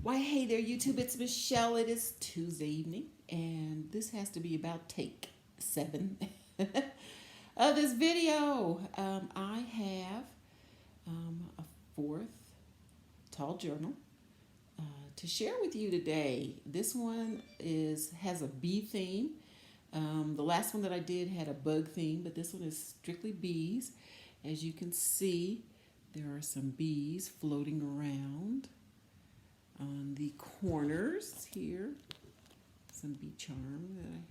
Why, hey there, YouTube. It's Michelle. It is Tuesday evening, and this has to be about take 7 of this video. I have a fourth tall journal to share with you today. This one has a bee theme. The last one that I did had a bug theme, but this one is strictly bees. As you can see, there are some bees floating around on the corners here. Some bee charm that I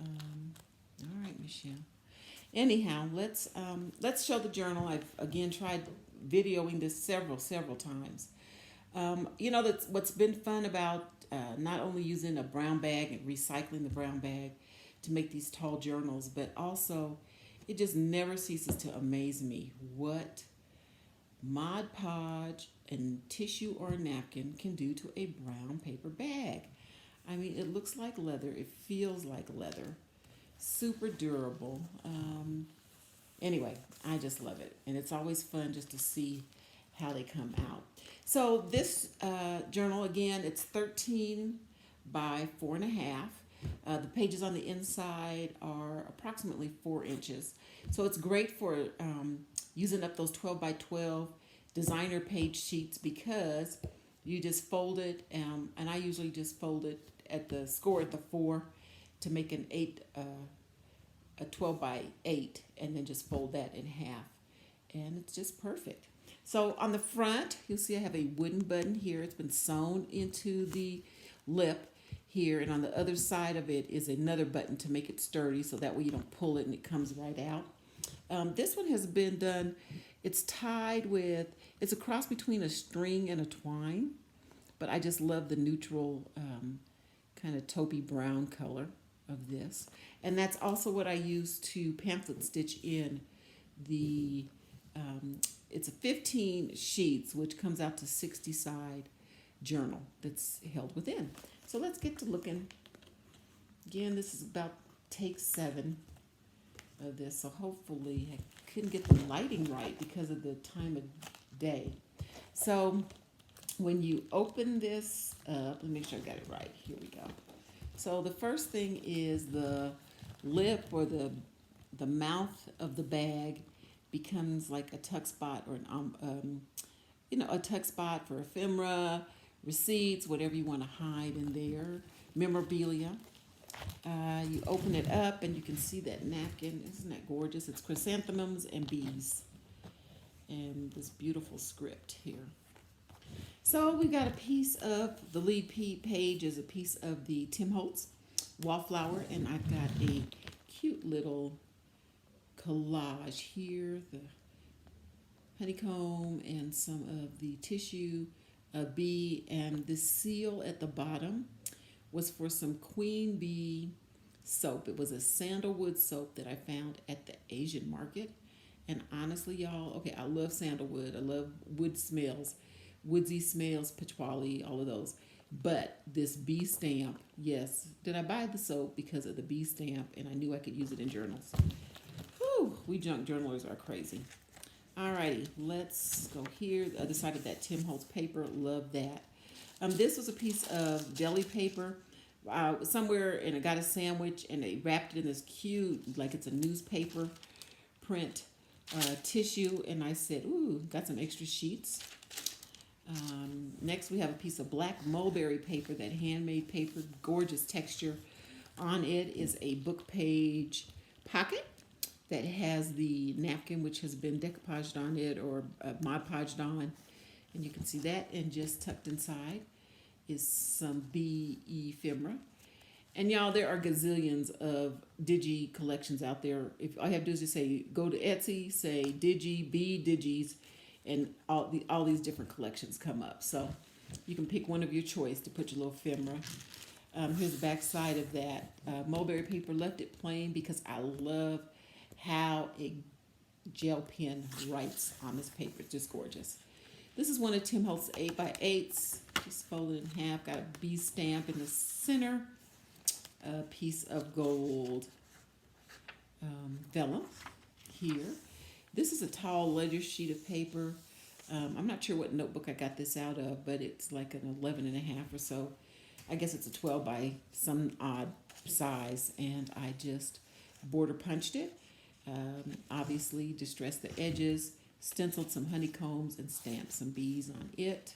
have. All right, Michelle. Anyhow, let's show the journal. I've again tried videoing this several times. That's what's been fun about not only using a brown bag and recycling the brown bag to make these tall journals, but also it just never ceases to amaze me what ModPodge and tissue or a napkin can do to a brown paper bag. I mean, it looks like leather. It feels like leather. Super durable. Anyway, I just love it. And it's always fun just to see how they come out. So this journal, again, it's 13 by 4.5. The pages on the inside are approximately 4 inches. So it's great for using up those 12 by 12 designer page sheets because you just fold it, and I usually just fold it at the 4 to make a 12 by 8, and then just fold that in half, and it's just perfect. So on the front, you'll see I have a wooden button here. It's been sewn into the lip here, and on the other side of it is another button to make it sturdy, so that way you don't pull it and it comes right out. This one has been done, it's tied with, it's a cross between a string and a twine, but I just love the neutral kind of taupey brown color of this. And that's also what I use to pamphlet stitch in the, it's a 15 sheets, which comes out to 60 side journal that's held within. So let's get to looking. Again, this is about take 7 of this, so hopefully I couldn't get the lighting right because of the time of day. So when you open this up, let me make sure I got it right. Here we go. So the first thing is the lip, or the mouth of the bag becomes like a tuck spot, or a tuck spot for ephemera, receipts, whatever you want to hide in there, memorabilia. You open it up and you can see that napkin. Isn't that gorgeous? It's chrysanthemums and bees, and this beautiful script here. So we got a piece of the lead page is a piece of the Tim Holtz Wallflower, and I've got a cute little collage here, the honeycomb and some of the tissue, a bee, and the seal at the bottom was for some queen bee soap. It was a sandalwood soap that I found at the Asian market. And honestly, y'all, okay, I love sandalwood. I love wood smells, woodsy smells, patchouli, all of those. But this bee stamp, yes. Did I buy the soap because of the bee stamp? And I knew I could use it in journals. Whew, we junk journalers are crazy. Alrighty, let's go here. The other side of that Tim Holtz paper, love that. This was a piece of deli paper somewhere, and I got a sandwich, and they wrapped it in this cute, like it's a newspaper print tissue, and I said, ooh, got some extra sheets. Next we have a piece of black mulberry paper, that handmade paper, gorgeous texture. On it is a book page pocket that has the napkin, which has been decoupaged on it, or ModPodged on, and you can see that. And just tucked inside is some bee ephemera. And y'all, there are gazillions of digi collections out there. If all you have to do is just say, go to Etsy, say digi, bee digis, and all these different collections come up. So you can pick one of your choice to put your little ephemera. Here's the back side of that. Mulberry paper, left it plain because I love how a gel pen writes on this paper. It's just gorgeous. This is one of Tim Holtz 8x8s, just folded in half. Got a bee stamp in the center, a piece of gold vellum here. This is a tall ledger sheet of paper. I'm not sure what notebook I got this out of, but it's like an 11 and a half or so. I guess it's a 12 by some odd size, and I just border punched it. Obviously, distressed the edges, stenciled some honeycombs, and stamped some bees on it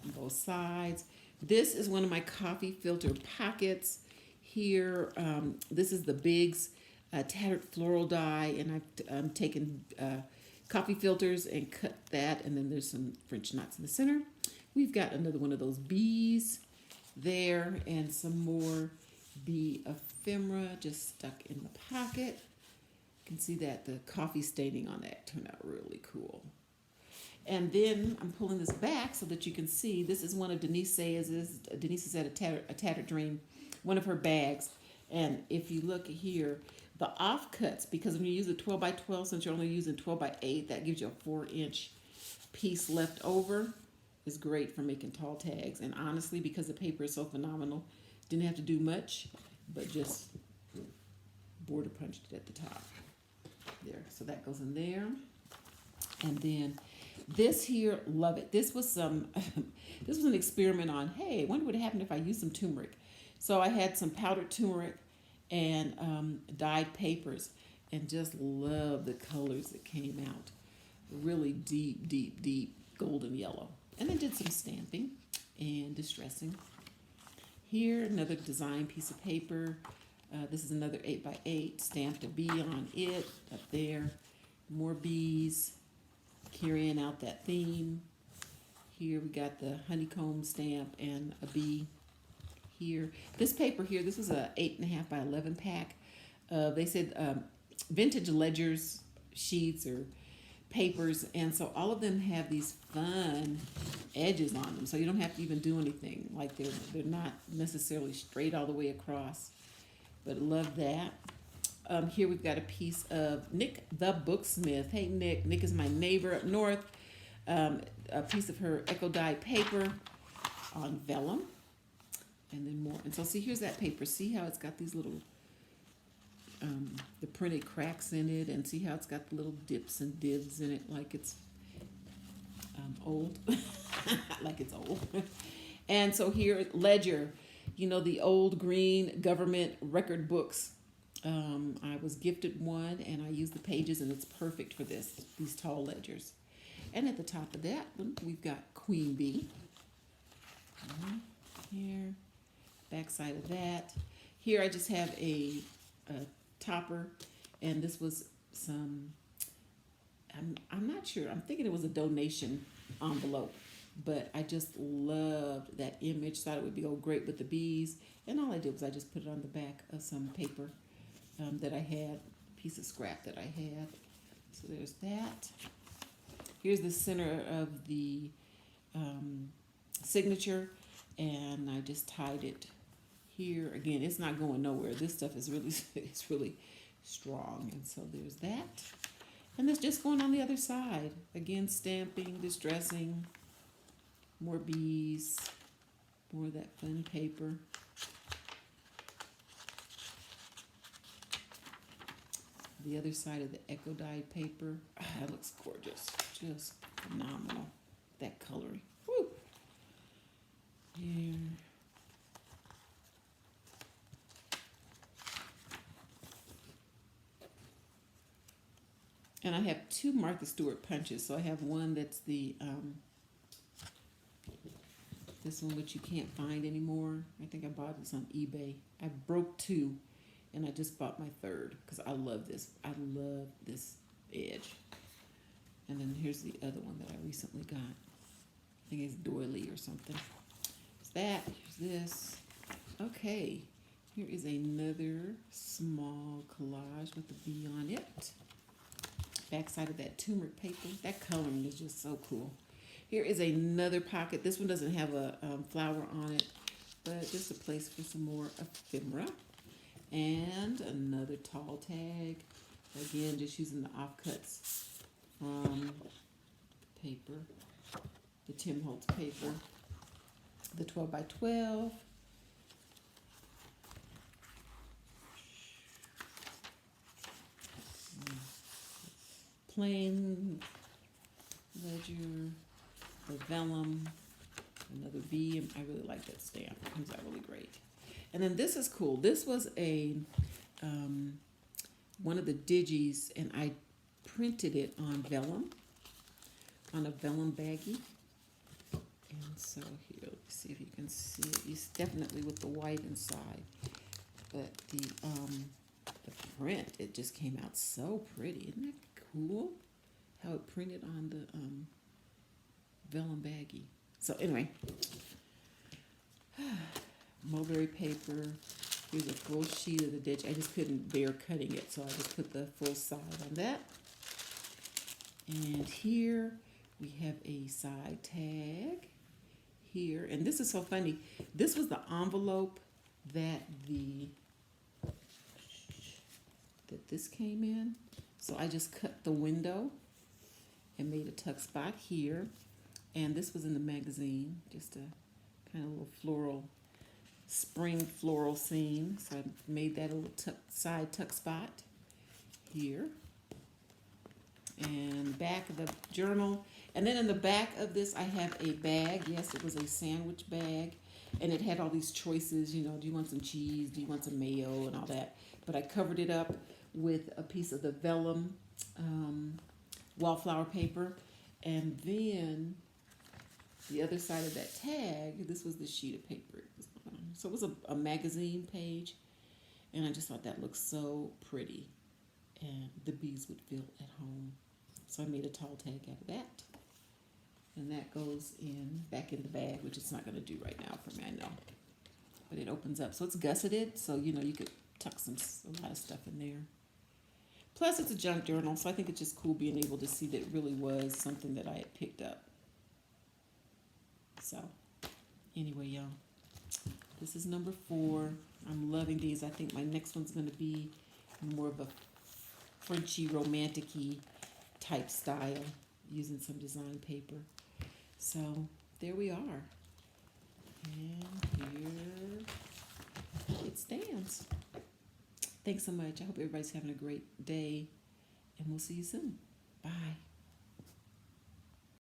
on both sides. This is one of my coffee filter pockets. Here, this is the Big's tattered floral die, and I've taken coffee filters and cut that, and then there's some French knots in the center. We've got another one of those bees there, and some more bee ephemera just stuck in the pocket. You can see that the coffee staining on that turned out really cool. And then I'm pulling this back so that you can see, this is one of Denise's at a tattered dream, one of her bags. And if you look here, the offcuts, because when you use a 12 by 12, since you're only using 12 by 8, that gives you a 4-inch piece left over. Is great for making tall tags. And honestly, because the paper is so phenomenal, didn't have to do much, but just border punched it at the top. There, so that goes in there. And then this here, love it. This was some, this was an experiment on, hey, I wonder what would happen if I used some turmeric. So I had some powdered turmeric and dyed papers, and just love the colors that came out. Really deep, deep, deep golden yellow. And then did some stamping and distressing. Here, another design piece of paper. This is another 8 by 8, stamped a bee on it up there. More bees, carrying out that theme. Here we got the honeycomb stamp and a bee here. This paper here, this was a 8.5 by 11 pack. They said vintage ledgers, sheets, or papers, and so all of them have these fun edges on them, so you don't have to even do anything. Like they're not necessarily straight all the way across, but love that. Here we've got a piece of Nick the Booksmith. Hey Nick. Nick is my neighbor up north. A piece of her eco dyed paper on vellum, and then more. And so see, here's that paper. See how it's got these little the printed cracks in it, and see how it's got the little dips and divs in it, like it's old. Like it's old. And so here, ledger, you know, the old green government record books. I was gifted one, and I use the pages, and it's perfect for these tall ledgers. And at the top of that one, we've got Queen Bee. Here, back side of that. Here I just have a topper, and this was some, I'm not sure, I'm thinking it was a donation envelope, but I just loved that image, thought it would go great with the bees, and all I did was I just put it on the back of some paper that I had, piece of scrap that I had. So there's that. Here's the center of the signature, and I just tied it here. Again, it's not going nowhere. This stuff is really, it's really strong. And so there's that. And that's just going on the other side. Again, stamping, distressing, more bees, more of that fun paper. The other side of the eco dyed paper. That looks gorgeous. Just phenomenal. That coloring. Woo! Here. And I have two Martha Stewart punches. So I have one that's the, this one which you can't find anymore. I think I bought this on eBay. I broke two, and I just bought my third because I love this. I love this edge. And then here's the other one that I recently got. I think it's doily or something. There's that. Here's this. Okay. Here is another small collage with the bee on it. Backside of that turmeric paper. That coloring is just so cool. Here is another pocket. This one doesn't have a flower on it, but just a place for some more ephemera. And another tall tag. Again, just using the offcuts from paper, the Tim Holtz paper, the 12 by 12. Plain ledger treasure, the vellum, another V. I really like that stamp. It comes out really great. And then this is cool. This was a one of the digis, and I printed it on vellum, on a vellum baggie. And so here, let's see if you can see it. It's definitely with the white inside, but the print, it just came out so pretty. Isn't that cool? How it printed on the vellum baggie. So anyway, mulberry paper. Here's a full sheet of the ditch. I just couldn't bear cutting it, so I just put the full side on that. And here we have a side tag here. And this is so funny. This was the envelope that this came in. So I just cut the window and made a tuck spot here. And this was in the magazine, just a kind of little floral, spring floral scene. So I made that a little side tuck spot here. And back of the journal. And then in the back of this, I have a bag. Yes, it was a sandwich bag. And it had all these choices, you know, do you want some cheese? Do you want some mayo and all that? But I covered it up with a piece of the vellum wallflower paper. And then the other side of that tag, this was the sheet of paper. So it was a magazine page. And I just thought that looked so pretty. And the bees would feel at home. So I made a tall tag out of that. And that goes back in the bag, which it's not going to do right now for me, I know. But it opens up. So it's gusseted, so you know you could tuck a lot of stuff in there. Plus it's a junk journal, so I think it's just cool being able to see that it really was something that I had picked up. So anyway, y'all, this is number 4. I'm loving these. I think my next one's going to be more of a Frenchy, romantic-y type style, using some design paper. So there we are. And here it stands. Thanks so much. I hope everybody's having a great day, and we'll see you soon. Bye.